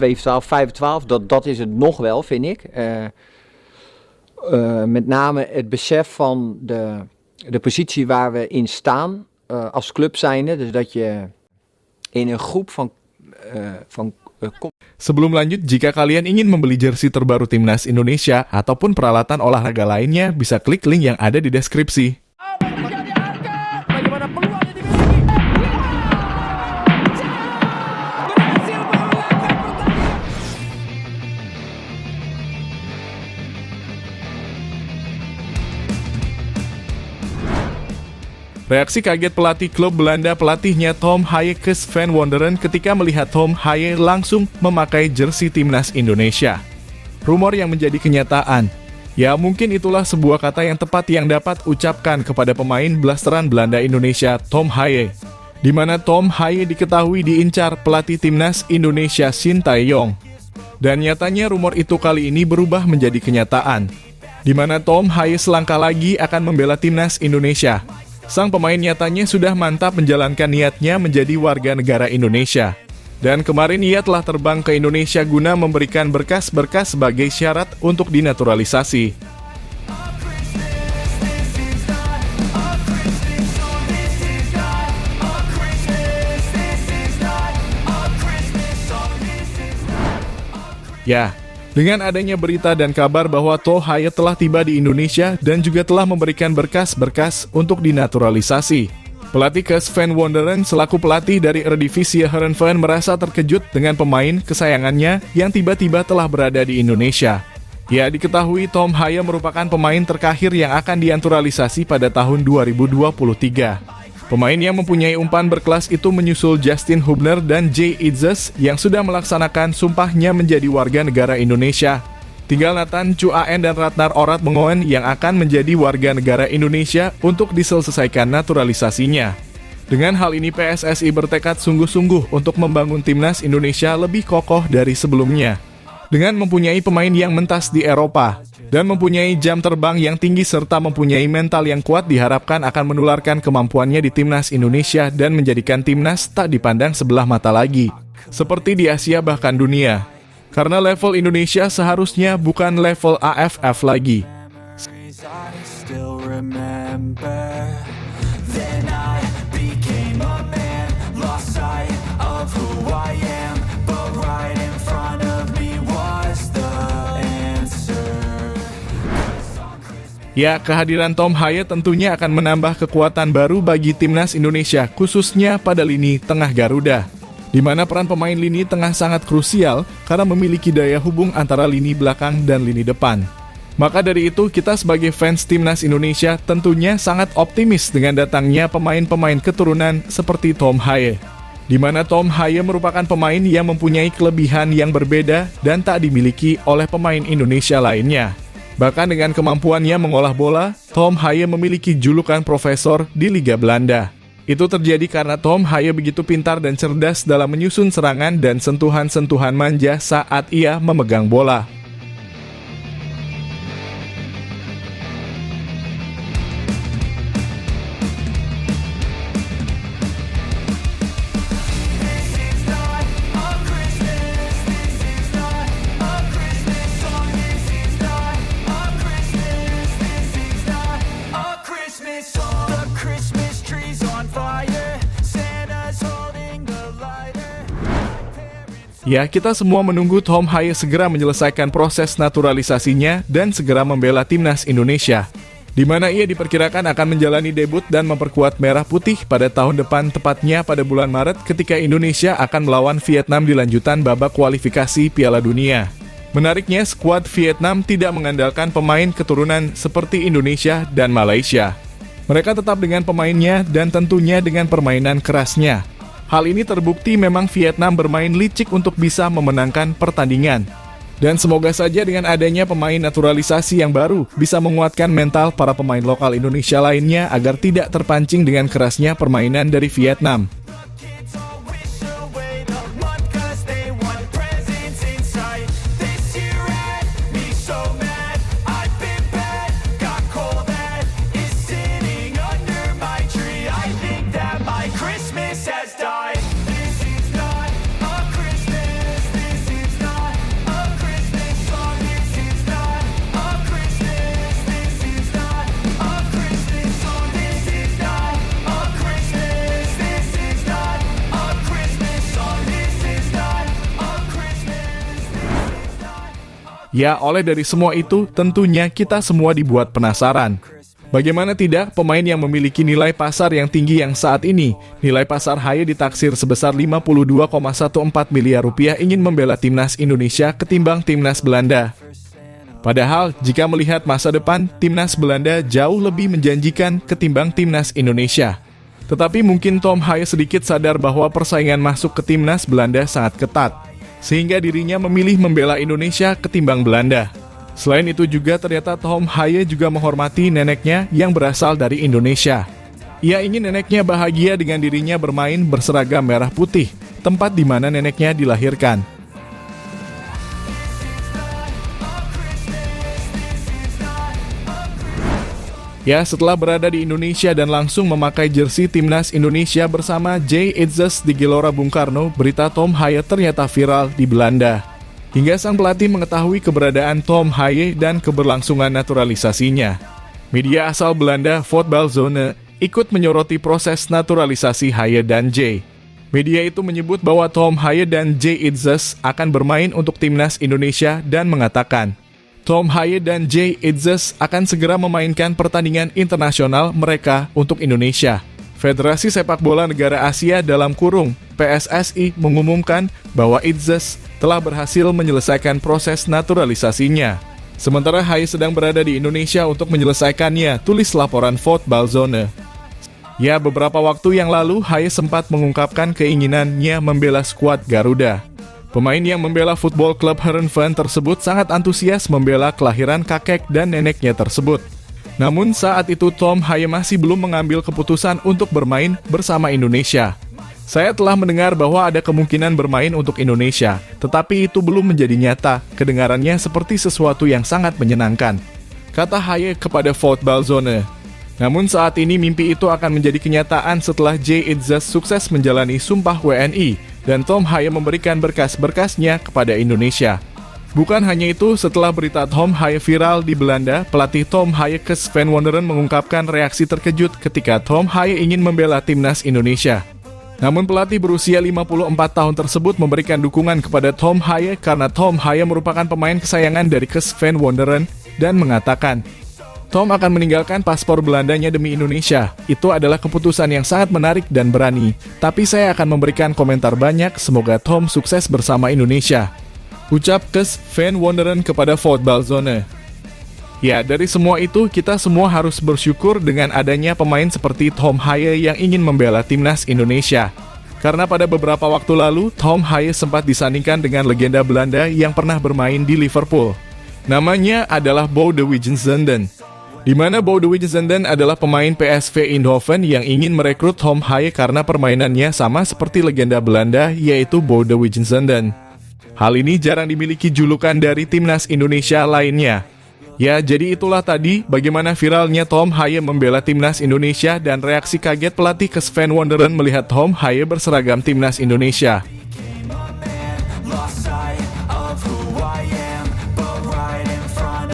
2 voor 12, 5 voor 12, dat is het nog wel, vind ik. Met name het besef van de positie waar we in staan als club zijnde. Dus dat je in een groep van Sebelum lanjut, jika kalian ingin membeli jersey terbaru Timnas Indonesia ataupun peralatan olahraga lainnya, bisa klik link yang ada di deskripsi. Bagaimana peluang yang dimiliki? Berhasil mengulangi pertandingan. Reaksi kaget pelatih klub Belanda pelatihnya Tom Haaien ke Van Wonderen ketika melihat Tom Haaien langsung memakai jersey Timnas Indonesia. Rumor yang menjadi kenyataan. Ya mungkin itulah sebuah kata yang tepat yang dapat ucapkan kepada pemain blasteran Belanda Indonesia Tom Haaien. Di mana Tom Haaien diketahui diincar pelatih Timnas Indonesia Shin Tae-yong. Dan nyatanya rumor itu kali ini berubah menjadi kenyataan. Di mana Tom Haaien selangkah lagi akan membela Timnas Indonesia. Sang pemain nyatanya sudah mantap menjalankan niatnya menjadi warga negara Indonesia. Dan kemarin ia telah terbang ke Indonesia guna memberikan berkas-berkas sebagai syarat untuk dinaturalisasi. Ya, dengan adanya berita dan kabar bahwa Tom Haaien telah tiba di Indonesia dan juga telah memberikan berkas-berkas untuk dinaturalisasi. Pelatih KS Van Wonderen selaku pelatih dari Eredivisie Heerenveen merasa terkejut dengan pemain kesayangannya yang tiba-tiba telah berada di Indonesia. Ya, diketahui Tom Haaien merupakan pemain terakhir yang akan dinaturalisasi pada tahun 2023. Pemain yang mempunyai umpan berkelas itu menyusul Justin Hubner dan Jay Itzes yang sudah melaksanakan sumpahnya menjadi warga negara Indonesia. Tinggal Nathan Chuaen dan Ratnar Orat Mengoen yang akan menjadi warga negara Indonesia untuk diselesaikan naturalisasinya. Dengan hal ini PSSI bertekad sungguh-sungguh untuk membangun Timnas Indonesia lebih kokoh dari sebelumnya. Dengan mempunyai pemain yang mentas di Eropa dan mempunyai jam terbang yang tinggi serta mempunyai mental yang kuat, diharapkan akan menularkan kemampuannya di Timnas Indonesia dan menjadikan Timnas tak dipandang sebelah mata lagi, seperti di Asia bahkan dunia. Karena level Indonesia seharusnya bukan level AFF lagi. Ya, kehadiran Tom Haaien tentunya akan menambah kekuatan baru bagi Timnas Indonesia, khususnya pada lini tengah Garuda. Di mana peran pemain lini tengah sangat krusial karena memiliki daya hubung antara lini belakang dan lini depan. Maka dari itu, kita sebagai fans Timnas Indonesia tentunya sangat optimis dengan datangnya pemain-pemain keturunan seperti Tom Haaien. Di mana Tom Haaien merupakan pemain yang mempunyai kelebihan yang berbeda dan tak dimiliki oleh pemain Indonesia lainnya. Bahkan dengan kemampuannya mengolah bola, Tom Haaien memiliki julukan profesor di Liga Belanda. Itu terjadi karena Tom Haaien begitu pintar dan cerdas dalam menyusun serangan dan sentuhan-sentuhan manja saat ia memegang bola. Ya, kita semua menunggu Tom Haaien segera menyelesaikan proses naturalisasinya dan segera membela Timnas Indonesia, di mana ia diperkirakan akan menjalani debut dan memperkuat Merah Putih pada tahun depan, tepatnya pada bulan Maret ketika Indonesia akan melawan Vietnam di lanjutan babak kualifikasi Piala Dunia. Menariknya, skuad Vietnam tidak mengandalkan pemain keturunan seperti Indonesia dan Malaysia. Mereka tetap dengan pemainnya dan tentunya dengan permainan kerasnya. Hal ini terbukti memang Vietnam bermain licik untuk bisa memenangkan pertandingan. Dan semoga saja dengan adanya pemain naturalisasi yang baru bisa menguatkan mental para pemain lokal Indonesia lainnya agar tidak terpancing dengan kerasnya permainan dari Vietnam. Ya, oleh dari semua itu, tentunya kita semua dibuat penasaran. Bagaimana tidak, pemain yang memiliki nilai pasar yang tinggi yang saat ini, nilai pasar Haye ditaksir sebesar 52,14 miliar rupiah ingin membela timnas Indonesia ketimbang timnas Belanda. Padahal, jika melihat masa depan, timnas Belanda jauh lebih menjanjikan ketimbang timnas Indonesia. Tetapi mungkin Tom Haye sedikit sadar bahwa persaingan masuk ke timnas Belanda sangat ketat, sehingga dirinya memilih membela Indonesia ketimbang Belanda. Selain itu juga ternyata Tom Haye juga menghormati neneknya yang berasal dari Indonesia. Ia ingin neneknya bahagia dengan dirinya bermain berseragam merah putih, tempat di mana neneknya dilahirkan. Ya, setelah berada di Indonesia dan langsung memakai jersey timnas Indonesia bersama Jay Itzes di Gelora Bung Karno, berita Tom Haye ternyata viral di Belanda. Hingga sang pelatih mengetahui keberadaan Tom Haye dan keberlangsungan naturalisasinya. Media asal Belanda, Voetbalzone, ikut menyoroti proses naturalisasi Haye dan Jay. Media itu menyebut bahwa Tom Haye dan Jay Itzes akan bermain untuk timnas Indonesia dan mengatakan, Tom Haye dan Jay Itzes akan segera memainkan pertandingan internasional mereka untuk Indonesia. Federasi Sepak Bola Negara Asia dalam kurung PSSI mengumumkan bahwa Itzes telah berhasil menyelesaikan proses naturalisasinya. Sementara Haye sedang berada di Indonesia untuk menyelesaikannya, tulis laporan Voetbalzone. Ya, beberapa waktu yang lalu Haye sempat mengungkapkan keinginannya membela skuad Garuda. Pemain yang membela Football Club Heerenveen tersebut sangat antusias membela kelahiran kakek dan neneknya tersebut. Namun saat itu Tom Haye masih belum mengambil keputusan untuk bermain bersama Indonesia. Saya telah mendengar bahwa ada kemungkinan bermain untuk Indonesia, tetapi itu belum menjadi nyata, kedengarannya seperti sesuatu yang sangat menyenangkan, kata Haye kepada Voetbalzone. Namun saat ini mimpi itu akan menjadi kenyataan setelah Jay Itzes sukses menjalani sumpah WNI dan Tom Haye memberikan berkas-berkasnya kepada Indonesia. Bukan hanya itu, setelah berita Tom Haye viral di Belanda, pelatih Tom Haye Sven Wonderen mengungkapkan reaksi terkejut ketika Tom Haye ingin membela timnas Indonesia. Namun pelatih berusia 54 tahun tersebut memberikan dukungan kepada Tom Haye karena Tom Haye merupakan pemain kesayangan dari Sven Wonderen dan mengatakan, Tom akan meninggalkan paspor Belandanya demi Indonesia. Itu adalah keputusan yang sangat menarik dan berani. Tapi saya akan memberikan komentar banyak, semoga Tom sukses bersama Indonesia, ucap Sven Wonderen kepada Voetbalzone. Ya, dari semua itu, kita semua harus bersyukur dengan adanya pemain seperti Tom Haye yang ingin membela timnas Indonesia. Karena pada beberapa waktu lalu, Tom Haye sempat disandingkan dengan legenda Belanda yang pernah bermain di Liverpool. Namanya adalah Boudewijn Zenden, di mana Boudewijn Zenden adalah pemain PSV Eindhoven yang ingin merekrut Tom Haye karena permainannya sama seperti legenda Belanda, yaitu Boudewijn Zenden. Hal ini jarang dimiliki julukan dari timnas Indonesia lainnya. Ya, jadi itulah tadi bagaimana viralnya Tom Haye membela timnas Indonesia dan reaksi kaget pelatih Sven Wonderen melihat Tom Haye berseragam timnas Indonesia.